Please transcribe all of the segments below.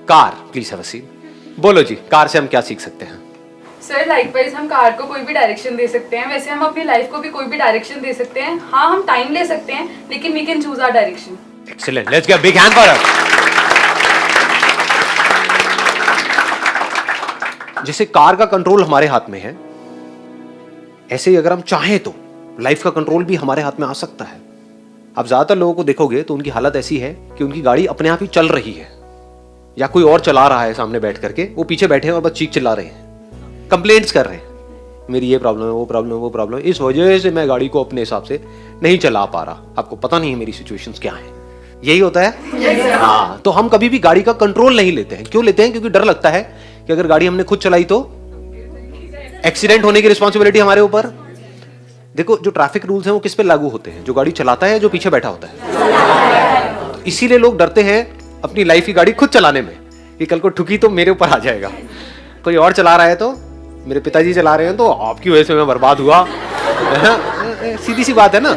Car, please have a seat. बोलो जी, car से हम क्या सीख सकते हैं? सर लाइकवाइज हम कार को कोई भी डायरेक्शन दे सकते हैं, वैसे हम अपनी लाइफ को भी कोई भी डायरेक्शन दे सकते हैं। हाँ, हम टाइम ले सकते हैं, लेकिन we can choose our direction. Excellent, let's give a big hand for her. जैसे कार का कंट्रोल हमारे हाथ में है, ऐसे ही अगर हम चाहें तो लाइफ का कंट्रोल भी हमारे हाथ में आ सकता है। आप ज्यादातर लोगों को देखोगे तो उनकी हालत ऐसी है कि उनकी गाड़ी अपने आप ही चल रही है, या कोई और चला रहा है सामने बैठ करके, वो पीछे बैठे हैं और बस चीख चिल्ला रहे हैं, कंप्लेंट्स कर रहे हैं, मेरी ये प्रॉब्लम है, वो प्रॉब्लम है, वो प्रॉब्लम है, इस वजह से मैं गाड़ी को अपने हिसाब से नहीं चला पा रहा, आपको पता नहीं है मेरी सिचुएशंस क्या है। यही होता है। हाँ, तो हम कभी भी गाड़ी का कंट्रोल नहीं लेते हैं। क्यों लेते हैं? क्योंकि डर लगता है कि अगर गाड़ी हमने खुद चलाई तो एक्सीडेंट होने की रिस्पॉन्सिबिलिटी हमारे ऊपर। देखो, जो ट्रैफिक रूल्स हैं वो किस पे लागू होते हैं? जो गाड़ी चलाता है, जो पीछे बैठा होता है। तो इसीलिए लोग डरते हैं अपनी लाइफ की गाड़ी खुद चलाने में कि कल को ठुकी तो मेरे ऊपर आ जाएगा। कोई और चला रहा है तो, मेरे पिताजी चला रहे हैं तो आपकी वजह से मैं बर्बाद हुआ। सीधी सी बात है ना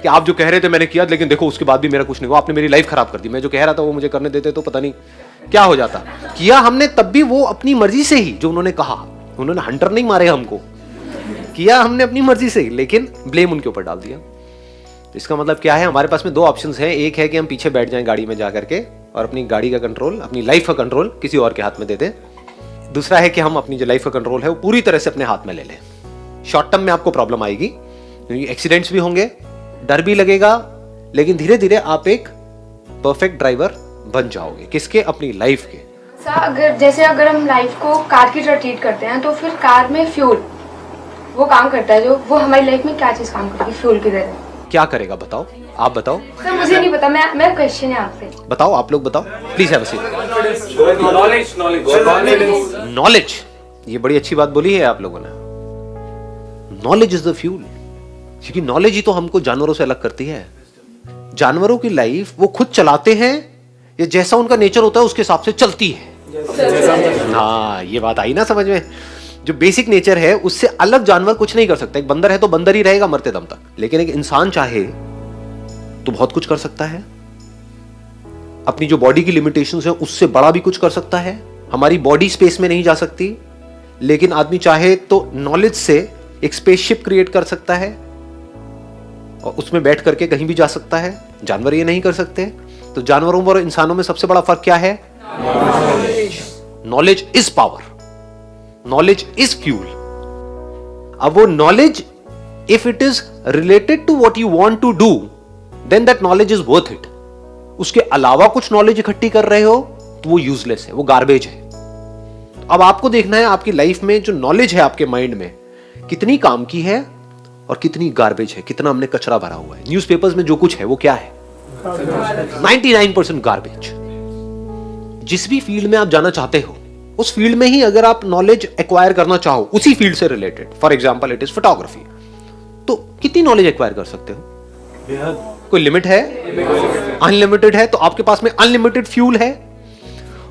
कि आप जो कह रहे थे मैंने किया, लेकिन देखो उसके बाद भी मेरा कुछ नहीं हुआ, आपने मेरी लाइफ खराब कर दी। मैं जो कह रहा था वो मुझे करने देते तो पता नहीं क्या हो जाता। किया हमने तब भी वो अपनी मर्जी से ही, जो उन्होंने कहा, उन्होंने हंटर नहीं मारे हमको, किया हमने अपनी मर्जी से ही, लेकिन ब्लेम उनके ऊपर डाल दिया। तो इसका मतलब क्या है? हमारे पास में दो ऑप्शंस हैं। एक है कि हम पीछे बैठ जाएं गाड़ी में जा करके और अपनी गाड़ी का कंट्रोल, अपनी लाइफ का कंट्रोल किसी और के हाथ में दे दें। दूसरा है कि हम अपनी जो लाइफ का कंट्रोल है वो पूरी तरह से अपने हाथ में ले लें। शॉर्ट टर्म में आपको प्रॉब्लम आएगी क्योंकि एक्सीडेंट्स भी होंगे, डर भी लगेगा, लेकिन धीरे धीरे आप एक परफेक्ट ड्राइवर बन जाओगे। किसके? अपनी लाइफ के। सर, अगर हम लाइफ को कार की तरह ट्रीट करते हैं तो फिर कार में फ्यूल वो काम करता है, जो वो हमारी लाइफ में क्या चीज काम करेगी फ्यूल की तरह? क्या करेगा बताओ, आप बताओ। सर मुझे नहीं पता, मैं क्वेश्चन है आपसे। बताओ, आप लोग बताओ, please have a seat. Knowledge, ये बड़ी अच्छी बात बोली है आप लोगों ने। नॉलेज इज द फ्यूल, क्योंकि नॉलेज ही तो हमको जानवरों से अलग करती है। जानवरों की लाइफ वो खुद चलाते हैं, या जैसा उनका नेचर होता है उसके हिसाब से चलती है। हाँ, ये बात आई ना समझ में? जो बेसिक नेचर है उससे अलग जानवर कुछ नहीं कर सकता। एक बंदर है तो बंदर ही रहेगा मरते दम तक, लेकिन एक इंसान चाहे तो बहुत कुछ कर सकता है। अपनी जो बॉडी की लिमिटेशंस है उससे बड़ा भी कुछ कर सकता है। हमारी बॉडी स्पेस में नहीं जा सकती, लेकिन आदमी चाहे तो नॉलेज से एक स्पेसशिप क्रिएट कर सकता है और उसमें बैठ करके कहीं भी जा सकता है। जानवर ये नहीं कर सकते। तो जानवरों और इंसानों में सबसे बड़ा फर्क क्या है? Knowledge is power, knowledge is fuel. अब वो knowledge, if it is related to what you want to do, then that knowledge is worth it. उसके अलावा कुछ नॉलेज इकट्ठी कर रहे हो तो वो यूजलेस है, वो गार्बेज है। अब आपको देखना है आपकी लाइफ में जो नॉलेज है आपके माइंड में कितनी काम की है और कितनी गार्बेज है, कितना हमने कचरा भरा हुआ है। न्यूज़पेपर्स में जो कुछ है वो क्या है? 99% गार्बेज। जिस भी फील्ड में आप जाना चाहते हो उस फील्ड में ही अगर आप नॉलेज एक्वायर करना चाहो, उसी फील्ड से related, for example it is photography, तो कितनी नॉलेज एक्वायर कर सकते हो? कोई लिमिट है? अनलिमिटेड है। तो आपके पास में अनलिमिटेड फ्यूल है।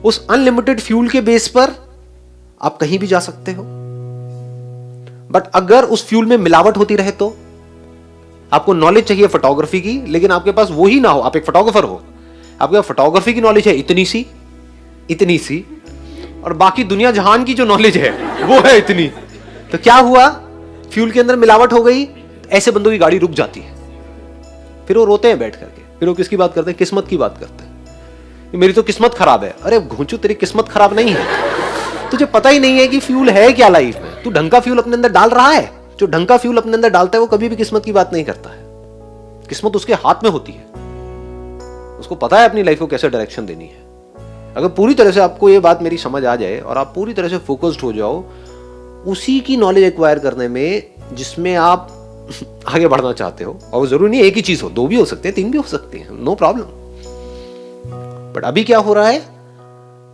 उस अनलिमिटेड फ्यूल के बेस पर आप कहीं भी जा सकते हो। बट अगर उस फ्यूल में मिलावट होती रहे तो आपको नॉलेज चाहिए फोटोग्राफी की, लेकिन आपके पास वो ही ना हो, आप एक फोटोग्राफर हो, आपके पास फोटोग्राफी की नॉलेज है इतनी सी, और बाकी दुनिया जहान की जो नॉलेज है वो है इतनी। तो क्या हुआ? फ्यूल के अंदर मिलावट हो गई। ऐसे बंदों की गाड़ी रुक जाती है, फिर वो रोते हैं बैठ करके। फिर वो किसकी बात करते हैं? किस्मत की बात करते हैं। मेरी तो किस्मत खराब है। अरे घुंचू, तेरी किस्मत खराब नहीं है, तुझे पता ही नहीं है कि फ्यूल है क्या लाइफ में। तू ढंग का फ्यूल अपने अंदर डाल रहा है? जो ढंग का फ्यूल अपने अंदर डालता है वो कभी भी किस्मत की बात नहीं करता है। किस्मत उसके हाथ में होती है, उसको पता है अपनी लाइफ को कैसे डायरेक्शन देनी है। अगर पूरी तरह से आपको ये बात मेरी समझ आ जाए और आप पूरी तरह से फोकस्ड हो जाओ उसी की नॉलेज एक्वायर करने में जिसमें आप आगे बढ़ना चाहते हो, और वो जरूरी नहीं एक ही चीज हो, दो भी हो सकते हैं, तीन भी हो सकते हैं, नो प्रॉब्लम। बट अभी क्या हो रहा है?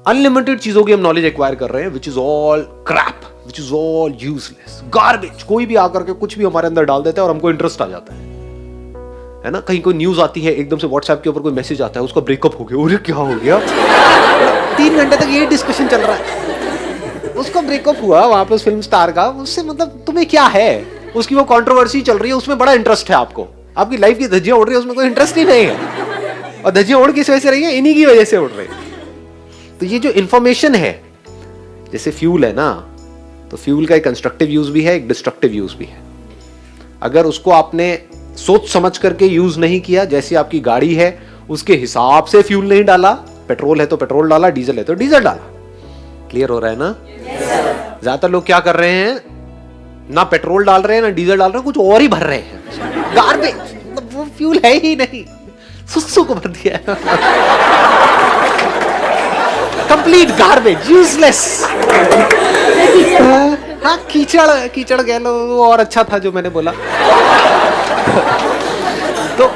अनलिमिटेड चीजों की हम नॉलेज एक्वायर कर रहे हैं, which is all crap, which is all useless, garbage. कोई भी आकर के कुछ भी हमारे अंदर डाल देता है और हमको इंटरेस्ट आ जाता है ना। कहीं कोई न्यूज आती है, एकदम से व्हाट्सएप के ऊपर कोई मैसेज आता है, उसका ब्रेकअप हो गया, अरे क्या हो गया? 3 घंटे तक ये डिस्कशन चल रहा है, उसका ब्रेकअप हुआ वहां पे उस फिल्म स्टार का। उससे मतलब तुम्हें क्या है? उसकी वो कंट्रोवर्सी चल रही है, उसमें बड़ा इंटरेस्ट है आपको, आपकी लाइफ की धज्जियां उड़ रही है, उसमें कोई इंटरेस्ट ही नहीं है। और धज्जियां उड़ किस वजह से रही है? इन्हीं की वजह से उड़ रही है। तो ये जो इंफॉर्मेशन है, जैसे फ्यूल है ना, तो फ्यूल का एक कंस्ट्रक्टिव यूज भी है, एक डिस्ट्रक्टिव यूज भी है। अगर उसको आपने सोच समझ करके यूज नहीं किया, जैसी आपकी गाड़ी है उसके हिसाब से फ्यूल नहीं डाला, पेट्रोल है तो पेट्रोल डाला, डीजल है तो डीजल डाला, क्लियर हो रहा है ना? ज्यादातर लोग क्या कर रहे हैं, ना पेट्रोल डाल रहे हैं ना डीजल डाल रहे हैं, कुछ और ही भर रहे हैं, गार्बेज, मतलब वो फ्यूल है ही नहीं, सुसु को भर दिया कंप्लीट गार्बेज, यूजलेस। हाँ, कीचड़ कीचड़ कह लो, वो और अच्छा था जो मैंने बोला। तो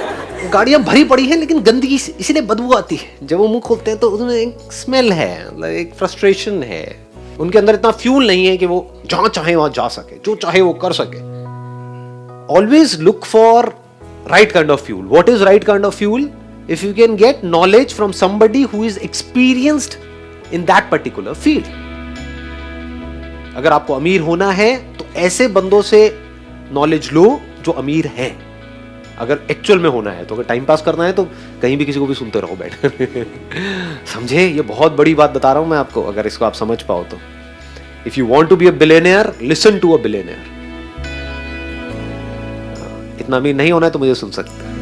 गाड़ियां भरी पड़ी हैं लेकिन गंदगी इसलिए बदबू आती है, जब वो मुंह खोलते हैं तो उसमें एक स्मेल है, मतलब एक फ्रस्ट्रेशन है, उनके अंदर इतना फ्यूल नहीं है कि वो जहां चाहे वहां जा सके, जो चाहे वो कर सके। Always look for right kind of fuel. What is right kind of fuel? If you can get knowledge from somebody who is experienced in that particular field. अगर आपको अमीर होना है तो ऐसे बंदों से नॉलेज लो जो अमीर हैं। अगर एक्चुअल में होना है तो, अगर टाइम पास करना है तो कहीं भी किसी को भी सुनते रहो बैठ समझे? ये बहुत बड़ी बात बता रहा हूं मैं आपको, अगर इसको आप समझ पाओ तो। If you want to be a billionaire, listen to a billionaire. इतना अमीर नहीं होना है तो मुझे सुन सकते हैं।